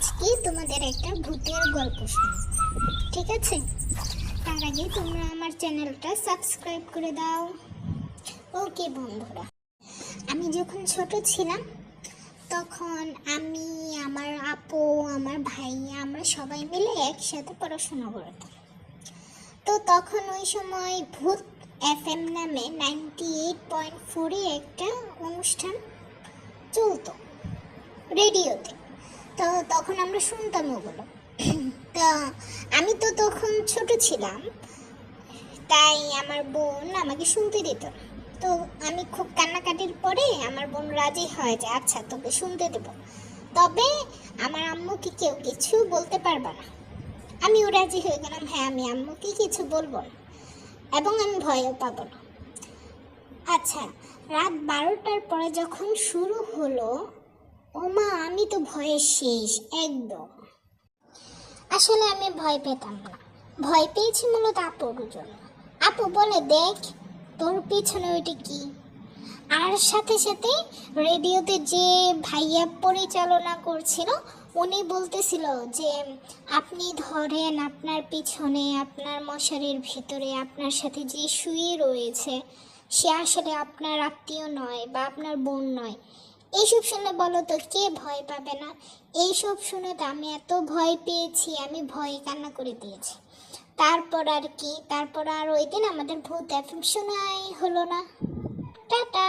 আজকে তোমাদের একটা ভূতের গল্প শোনাবো, ঠিক আছে? তার আগে তোমরা আমার চ্যানেলটা সাবস্ক্রাইব করে দাও। ওকে বন্ধুরা, আমি যখন ছোট ছিলাম তখন আমি, আমার আপু, আমার ভাই, আমরা সবাই মিলে একসাথে পড়াশোনা করতাম। তো তখন ওই সময় ভূত FM নামে 98.4 একটা অনুষ্ঠান চলতো রেডিওতে। তো তখন আমরা শুনতাম ওগুলো। তা আমি তো তখন ছোট ছিলাম, তাই আমার বোন আমাকে শুনতে দিত না। তো আমি খুব কান্নাকাটির পরে আমার বোন রাজি হয় যে আচ্ছা তোকে শুনতে দেব, তবে আমার আম্মুকে কেউ কিছু বলতে পারবে না। আমিও রাজি হয়ে গেলাম, হ্যাঁ আমি আম্মুকে কিছু বলবো না এবং আমি ভয়ও পাবো না। আচ্ছা, রাত 12টার পরে যখন শুরু হলো, ওমা আমি তো ভয়ে শেষ একদম। আসলে আমি ভয় পেতাম না, ভয় পেয়েছি মূলত আপুর জন্য। আপু বলে, দেখ তোর পিছনে ওইটা কি। আর সাথে সাথে রেডিওতে যে ভাইয়া পরিচালনা করছিল উনি বলতেছিল যে আপনি ধরেন আপনার পিছনে, আপনার মশারির ভিতরে আপনার সাথে যে শুয়ে রয়েছে সে আসলে আপনার আত্মীয় নয় বা আপনার বোন নয়। এইসব শুনে বলো তো কে ভয় পাবে না? এইসব শুনে তো আমি এত ভয় পেয়েছি, আমি ভয়ে কান্না করে দিয়েছি। তারপর আর কি, তারপর আর ওই দিন আমাদের ভূত FM শোনাই হলো না। টাটা।